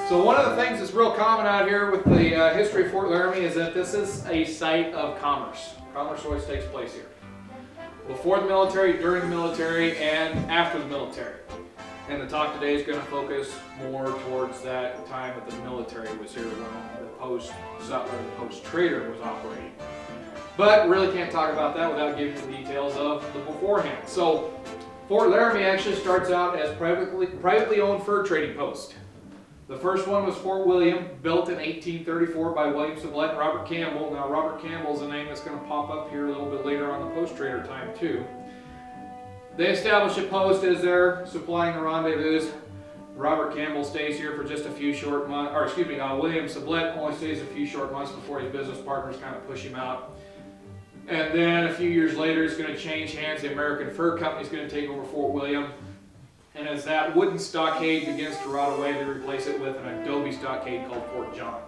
So one of the things that's real common out here with the history of Fort Laramie is that this is a site of commerce. Commerce always takes place here. Before the military, during the military, and after the military. And the talk today is going to focus more towards that time that the military was here when the post-settler, the post-trader was operating. But really can't talk about that without giving the details of the beforehand. So Fort Laramie actually starts out as privately owned fur trading post. The first one was Fort William, built in 1834 by William Sublette and Robert Campbell. Now Robert Campbell is a name that's going to pop up here a little bit later on the post-trader time too. They established a post as they're supplying the rendezvous. Robert Campbell stays here for just a few short months, or excuse me, William Sublette only stays a few short months before his business partners kind of push him out. And then a few years later, it's going to change hands. The American Fur Company is going to take over Fort William. And as that wooden stockade begins to rot away, they replace it with an adobe stockade called Fort John.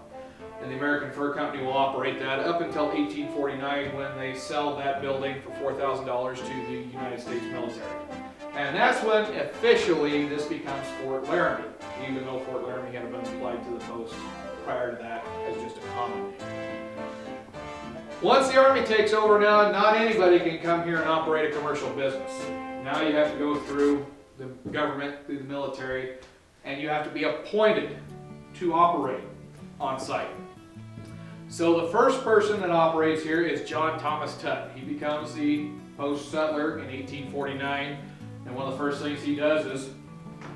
And the American Fur Company will operate that up until 1849 when they sell that building for $4,000 to the United States military. And that's when officially this becomes Fort Laramie, even though Fort Laramie had been applied to the post prior to that as just a common name. Once the Army takes over now, not anybody can come here and operate a commercial business. Now you have to go through the government, through the military, and you have to be appointed to operate on site. So the first person that operates here is John Thomas Tutt. He becomes the post settler in 1849, and one of the first things he does is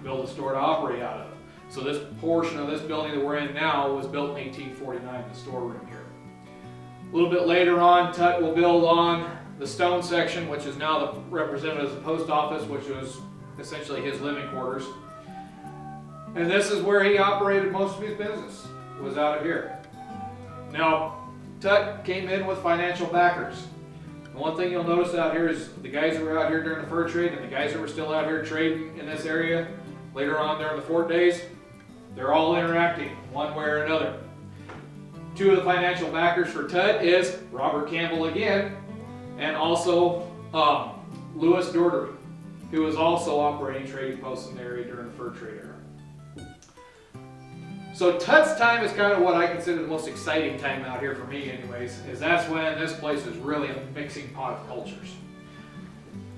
build a store to operate out of. So this portion of this building that we're in now was built in 1849, the storeroom here. A little bit later on, Tutt will build on the stone section, which is now represented as the post office, which was essentially his living quarters. And this is where he operated most of his business, was out of here. Now, Tutt came in with financial backers. The one thing you'll notice out here is the guys that were out here during the fur trade and the guys that were still out here trading in this area later on during the Fort days, they're all interacting one way or another. Two of the financial backers for Tutt is Robert Campbell again, and also Lewis Doherty, who was also operating trading posts in the area during the fur trade era. So Tutt's time is kind of what I consider the most exciting time out here for me anyways, is that's when this place is really a mixing pot of cultures.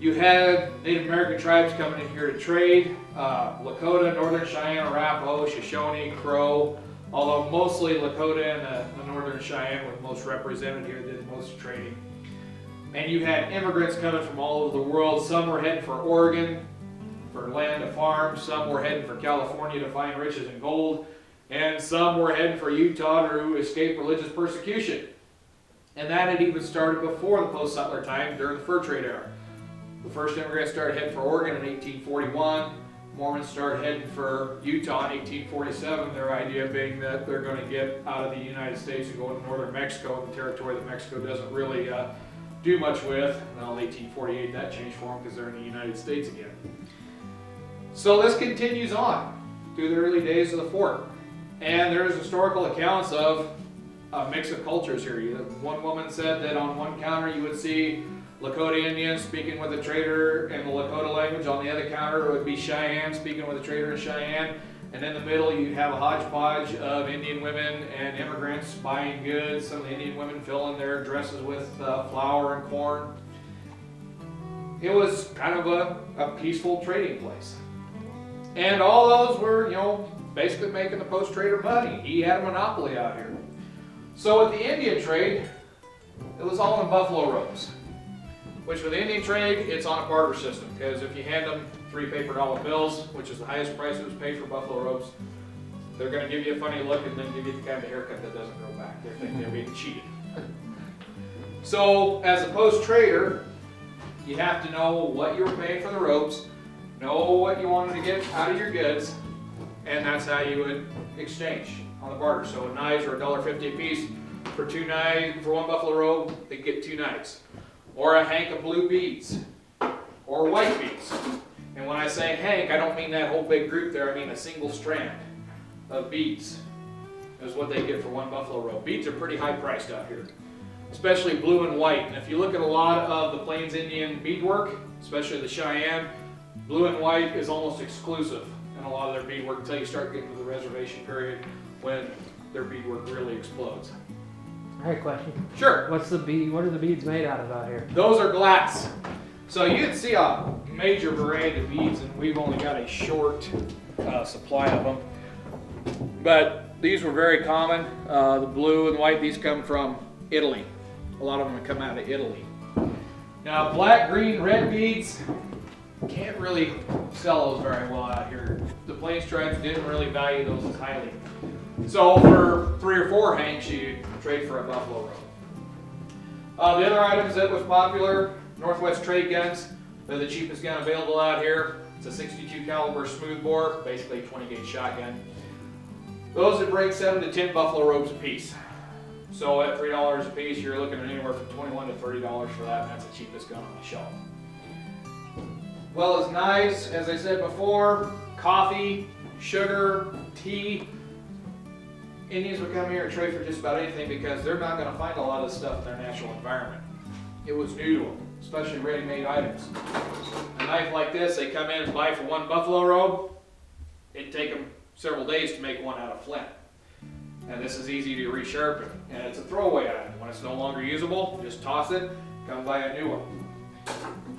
You had Native American tribes coming in here to trade, Lakota, Northern Cheyenne, Arapaho, Shoshone, Crow, although mostly Lakota and the Northern Cheyenne were most represented here, did most trading. And you had immigrants coming from all over the world. Some were heading for Oregon for land to farm, some were heading for California to find riches and gold, and some were heading for Utah to escape religious persecution. And that had even started before the post-settler time during the fur trade era. The first immigrants started heading for Oregon in 1841. Mormons started heading for Utah in 1847, their idea being that they're going to get out of the United States and go into northern Mexico, the territory that Mexico doesn't really do much with. Well, in 1848 that changed for them because they're in the United States again. So this continues on through the early days of the fort. And there's historical accounts of a mix of cultures here. One woman said that on one counter you would see Lakota Indians speaking with a trader in the Lakota language. On the other counter it would be Cheyenne speaking with a trader in Cheyenne. And in the middle you'd have a hodgepodge of Indian women and immigrants buying goods. Some of the Indian women filling their dresses with flour and corn. It was kind of a peaceful trading place. And all those were, basically making the post-trader money. He had a monopoly out here. So with the Indian trade, it was all in buffalo robes. Which with the Indian trade, it's on a barter system, because if you hand them 3 paper dollar bills, which is the highest price that was paid for buffalo robes, they're going to give you a funny look and then give you the kind of haircut that doesn't grow back. They think they're being cheated. So as a post-trader, you have to know what you were paying for the robes, know what you wanted to get out of your goods, and that's how you would exchange on the barter. So knives are $1.50 a piece. For 2 knives, for 1 buffalo robe, they get 2 knives. Or a hank of blue beads, or white beads. And when I say hank, I don't mean that whole big group there, I mean a single strand of beads is what they get for 1 buffalo robe. Beads are pretty high priced out here, especially blue and white. And if you look at a lot of the Plains Indian beadwork, especially the Cheyenne, Blue and white is almost exclusive in a lot of their beadwork until you start getting to the reservation period when their beadwork really explodes. I have a question. Sure. What's the bead? What are the beads made out of out here? Those are glass. So you can see a major variety of beads, and we've only got a short supply of them. But these were very common. The blue and white, these come from Italy. A lot of them come out of Italy. Now black, green, red beads, can't really sell those very well out here. The plains tribes didn't really value those as highly. So for 3 or 4 hanks, you trade for a buffalo robe. The other items that was popular, Northwest trade guns. They're the cheapest gun available out here. It's a 62 caliber smoothbore, basically a 20 gauge shotgun. Those that break 7 to 10 buffalo robes a piece. So at $3 a piece, you're looking at anywhere from $21 to $30 for that, and that's the cheapest gun on the shelf. Well as knives, as I said before, coffee, sugar, tea. Indians would come here and trade for just about anything because they're not going to find a lot of stuff in their natural environment. It was new to them, especially ready-made items. A knife like this, they come in and buy for 1 buffalo robe. It'd take them several days to make one out of flint. And this is easy to resharpen, and it's a throwaway item. When it's no longer usable, just toss it, come buy a new one.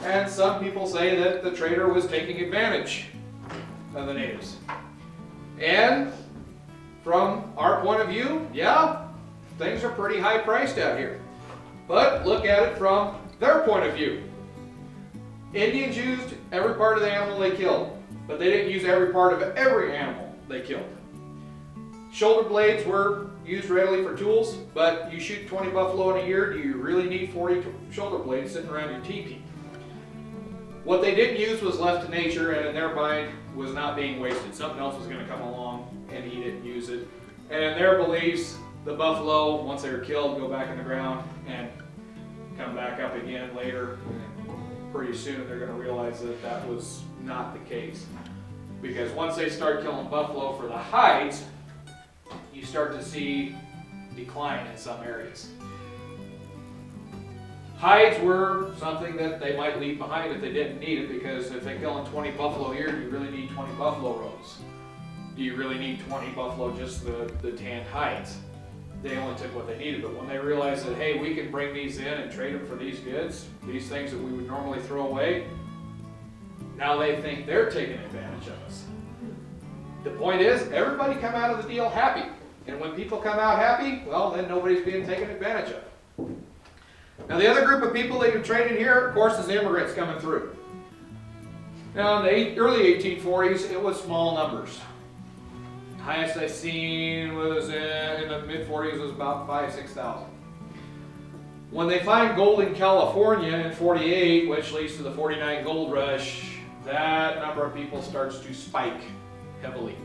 And some people say that the trader was taking advantage of the natives. And from our point of view, yeah, things are pretty high priced out here. But look at it from their point of view. Indians used every part of the animal they killed, but they didn't use every part of every animal they killed. Shoulder blades were used readily for tools, but you shoot 20 buffalo in a year, do you really need 40 shoulder blades sitting around your teepee? What they didn't use was left to nature, and in their mind was not being wasted. Something else was going to come along and eat it and use it. And in their beliefs, the buffalo, once they were killed, go back in the ground and come back up again later. And pretty soon they're going to realize that that was not the case. Because once they start killing buffalo for the hides, you start to see decline in some areas. Hides were something that they might leave behind if they didn't need it, because if they're killing 20 buffalo a year, do you really need 20 buffalo robes? Do you really need 20 buffalo, just the tanned hides? They only took what they needed, but when they realized that, hey, we can bring these in and trade them for these goods, these things that we would normally throw away, now they think they're taking advantage of us. The point is, everybody come out of the deal happy. And when people come out happy, well, then nobody's being taken advantage of. Now the other group of people that you traded here, of course, is the immigrants coming through. Now in the early 1840s, it was small numbers. Highest I seen was in the mid-40s was about 5,000–6,000. When they find gold in California in 48, which leads to the 49 gold rush, that number of people starts to spike heavily.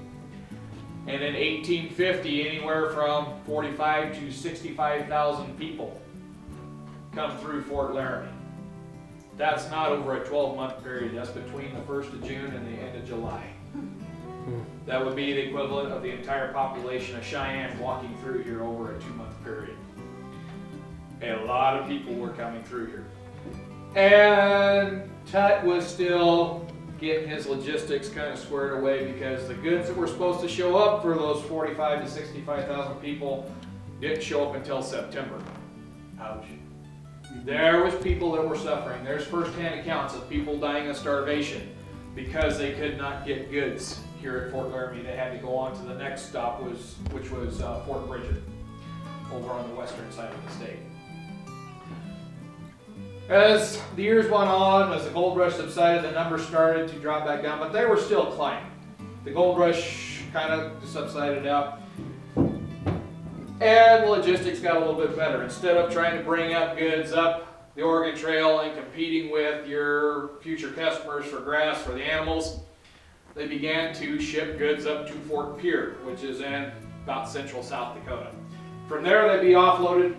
And in 1850, anywhere from 45 to 65,000 people come through Fort Laramie. That's not over a 12-month period. That's between the 1st of June and the end of July. That would be the equivalent of the entire population of Cheyenne walking through here over a 2-month period. And a lot of people were coming through here. And Tut was still getting his logistics kind of squared away, because the goods that were supposed to show up for those 45 to 65,000 people didn't show up until September. Ouch. There was people that were suffering. There's first-hand accounts of people dying of starvation because they could not get goods here at Fort Laramie. They had to go on to the next stop, which was Fort Bridger, over on the western side of the state. As the years went on, as the gold rush subsided, the numbers started to drop back down, but they were still climbing. The gold rush kind of subsided out, and logistics got a little bit better. Instead of trying to bring up goods up the Oregon Trail and competing with your future customers for grass for the animals, they began to ship goods up to Fort Pierre, which is in about central South Dakota. From there, they'd be offloaded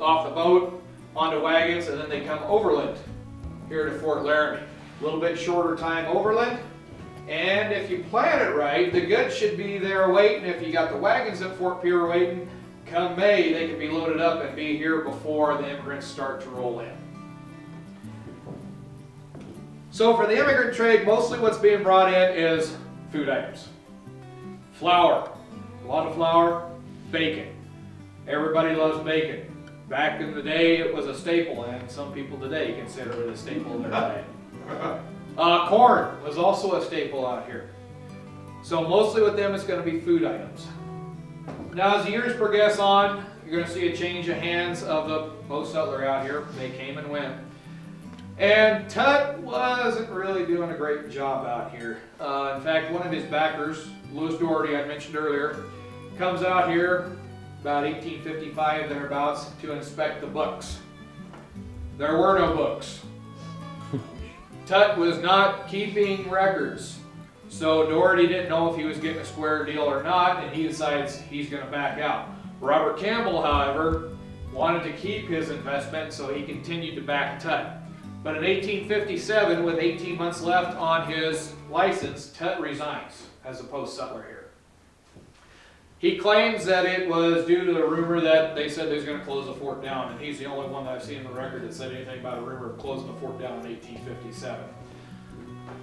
off the boat onto wagons, and then they come overland here to Fort Laramie. A little bit shorter time overland, and if you plan it right, the goods should be there waiting. If you got the wagons at Fort Pierre waiting, come May, they can be loaded up and be here before the immigrants start to roll in. So for the immigrant trade, mostly what's being brought in is food items. Flour, a lot of flour, bacon. Everybody loves bacon. Back in the day, it was a staple, and some people today consider it a staple in their diet. Corn was also a staple out here. So mostly with them, it's going to be food items. Now, as the years progress on, you're going to see a change of hands of the post-settler out here. They came and went. And Tut wasn't really doing a great job out here. In fact, one of his backers, Lewis Doherty, I mentioned earlier, comes out here about 1855 thereabouts to inspect the books. There were no books. Tut was not keeping records. So Doherty didn't know if he was getting a square deal or not, and he decides he's going to back out. Robert Campbell, however, wanted to keep his investment, so he continued to back Tut. But in 1857, with 18 months left on his license, Tut resigns as a post-settler here. He claims that it was due to the rumor that they said they was going to close the fort down, and he's the only one that I've seen in the record that said anything about a rumor of closing the fort down in 1857.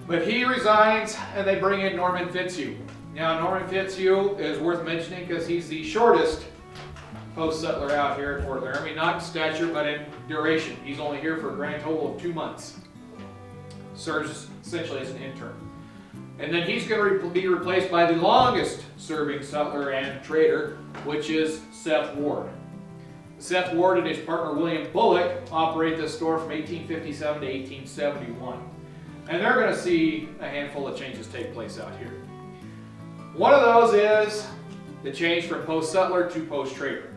But he resigns, and they bring in Norman Fitzhugh. Now, Norman Fitzhugh is worth mentioning because he's the shortest post-settler out here at Fort Laramie, not in stature, but in duration. He's only here for a grand total of 2 months. Serves essentially as an intern. And then he's going to be replaced by the longest serving settler and trader, which is Seth Ward. Seth Ward and his partner William Bullock operate this store from 1857 to 1871. And they're going to see a handful of changes take place out here. One of those is the change from post-settler to post-trader.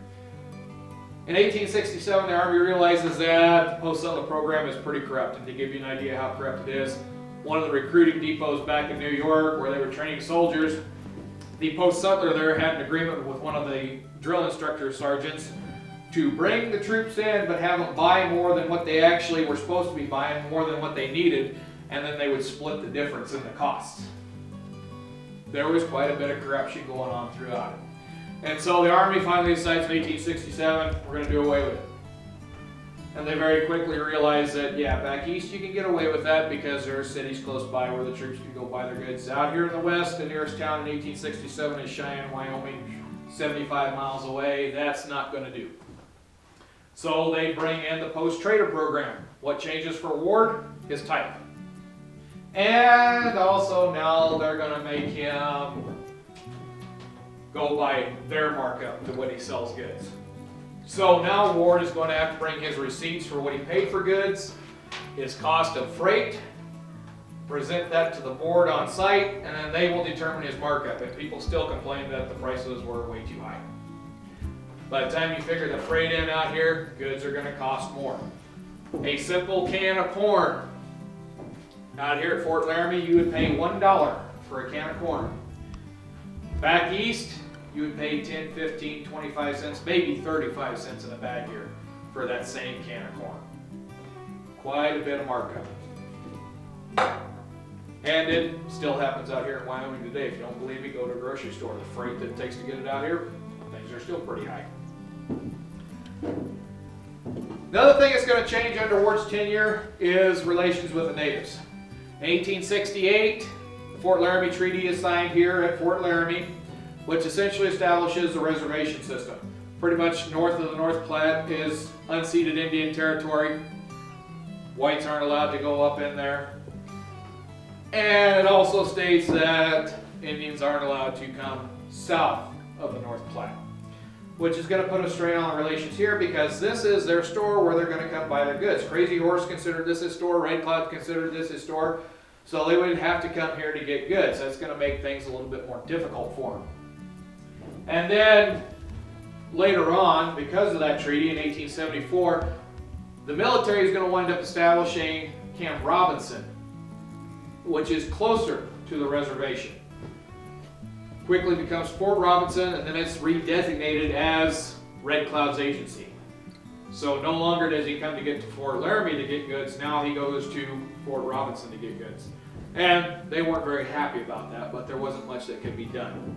In 1867, the Army realizes that the post-settler program is pretty corrupt. And to give you an idea how corrupt it is, one of the recruiting depots back in New York where they were training soldiers, the post-settler there had an agreement with one of the drill instructor sergeants to bring the troops in but have them buy more than what they actually were supposed to be buying, more than what they needed, and then they would split the difference in the costs. There was quite a bit of corruption going on throughout it. And so the Army finally decides in 1867, we're going to do away with it. And they very quickly realized that, yeah, back east you can get away with that because there are cities close by where the troops can go buy their goods. Out here in the west, the nearest town in 1867 is Cheyenne, Wyoming, 75 miles away. That's not going to do. So they bring in the post-trader program. What changes for Ward? His type. And also now they're going to make him go by their markup to when he sells goods. So now Ward is going to have to bring his receipts for what he paid for goods, his cost of freight, present that to the board on site, and then they will determine his markup. And people still complain that the prices were way too high. By the time you figure the freight in out here, goods are going to cost more. A simple can of corn. Out here at Fort Laramie, you would pay $1 for a can of corn. Back east, you would pay 10, 15, 25 cents, maybe 35 cents in a bag here for that same can of corn. Quite a bit of markup. And it still happens out here in Wyoming today. If you don't believe me, go to a grocery store. The freight that it takes to get it out here, things are still pretty high. Another thing that's going to change under Ward's tenure is relations with the natives. In 1868, the Fort Laramie Treaty is signed here at Fort Laramie, which essentially establishes a reservation system. Pretty much north of the North Platte is unceded Indian territory. Whites aren't allowed to go up in there. And it also states that Indians aren't allowed to come south of the North Platte, which is going to put a strain on the relations here because this is their store where they're going to come buy their goods. Crazy Horse considered this his store, Red Cloud considered this his store, so they would have to come here to get goods. That's going to make things a little bit more difficult for them. And then later on, because of that treaty in 1874, the military is going to wind up establishing Camp Robinson, which is closer to the reservation. Quickly becomes Fort Robinson, and then it's redesignated as Red Cloud's agency. So no longer does he come to get to Fort Laramie to get goods, now he goes to Fort Robinson to get goods. And they weren't very happy about that, but there wasn't much that could be done.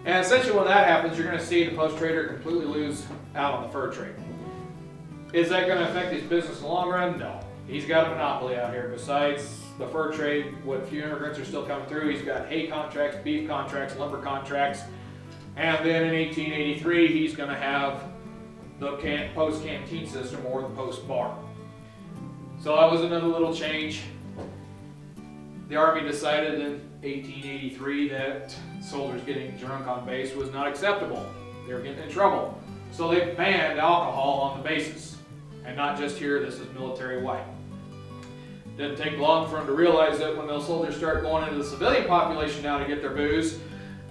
And essentially when that happens, you're going to see the post-trader completely lose out on the fur trade. Is that going to affect his business in the long run? No. He's got a monopoly out here. Besides the fur trade, what few immigrants are still coming through, he's got hay contracts, beef contracts, lumber contracts. And then in 1883, he's going to have the post canteen system or the post bar. So that was another little change. The Army decided in 1883 that soldiers getting drunk on base was not acceptable. They were getting in trouble. So they banned alcohol on the bases. And not just here, this is military-wide. Didn't take long for them to realize that when those soldiers start going into the civilian population now to get their booze,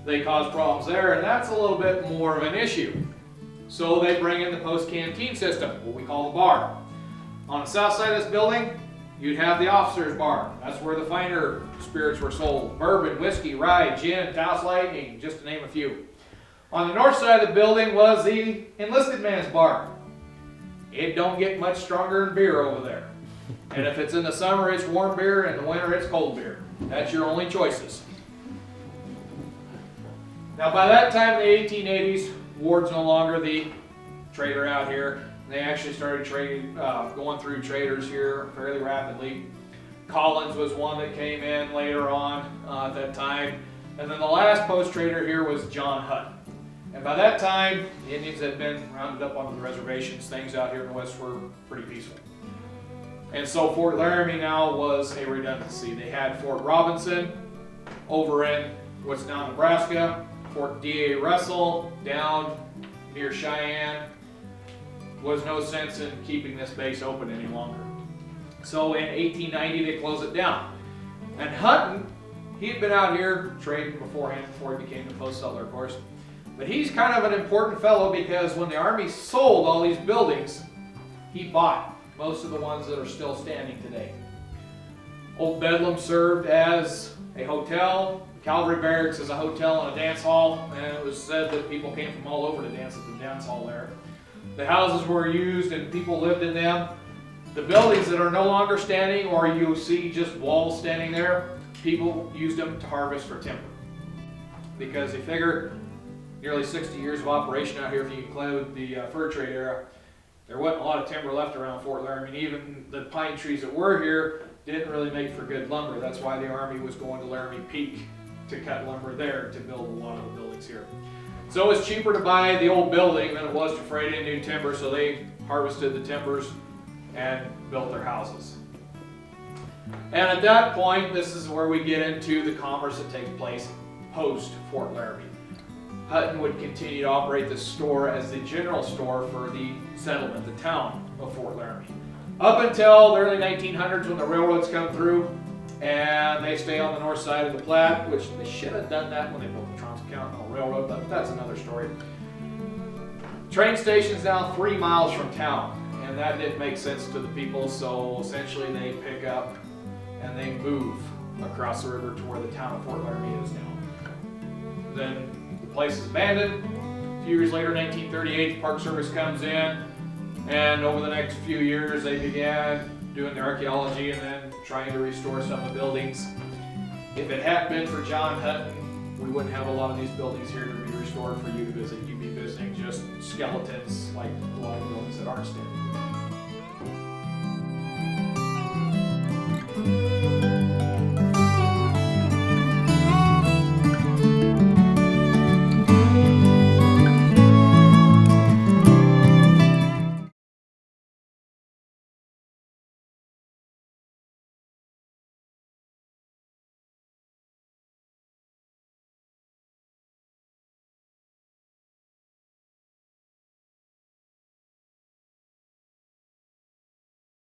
they cause problems there, and that's a little bit more of an issue. So they bring in the post-canteen system, what we call the bar. On the south side of this building, you'd have the officers' bar. That's where the finer spirits were sold. Bourbon, whiskey, rye, gin, Taos Lightning, just to name a few. On the north side of the building was the enlisted man's bar. It don't get much stronger than beer over there. And if it's in the summer, it's warm beer, and in the winter, it's cold beer. That's your only choices. Now, by that time in the 1880s, Ward's no longer the trader out here. They actually started going through traders here fairly rapidly. Collins was one that came in later on at that time. And then the last post trader here was John Hutton. And by that time, the Indians had been rounded up onto the reservations. Things out here in the west were pretty peaceful. And so Fort Laramie now was a redundancy. They had Fort Robinson over in what's now Nebraska, Fort D.A. Russell down near Cheyenne. Was no sense in keeping this base open any longer. So in 1890 they closed it down. And Hutton, he had been out here trading beforehand before he became the post settler, of course. But he's kind of an important fellow because when the Army sold all these buildings, he bought most of the ones that are still standing today. Old Bedlam served as a hotel, Cavalry Barracks as a hotel and a dance hall, and it was said that people came from all over to dance at the dance hall there. The houses were used and people lived in them. The buildings that are no longer standing, or you see just walls standing there, people used them to harvest for timber. Because they figure nearly 60 years of operation out here, if you include the fur trade era, there wasn't a lot of timber left around Fort Laramie. Even the pine trees that were here didn't really make for good lumber. That's why the Army was going to Laramie Peak to cut lumber there to build a lot of the buildings here. So it was cheaper to buy the old building than it was to freight in new timber, so they harvested the timbers and built their houses. And at that point, this is where we get into the commerce that takes place post Fort Laramie. Hutton would continue to operate the store as the general store for the settlement, the town of Fort Laramie. Up until the early 1900s when the railroads come through and they stay on the north side of the Platte, which they should have done that when they built the Transcontinental Railroad, but that's another story. Train station's now 3 miles from town, and that didn't make sense to the people, so essentially they pick up and they move across the river to where the town of Fort Laramie is now. Then the place is abandoned. A few years later, 1938, the Park Service comes in, and over the next few years they began doing their archaeology and then trying to restore some of the buildings. If it hadn't been for John Hutton, we wouldn't have a lot of these buildings here to be restored for you to visit. You'd be visiting just skeletons like a lot of buildings that aren't standing today.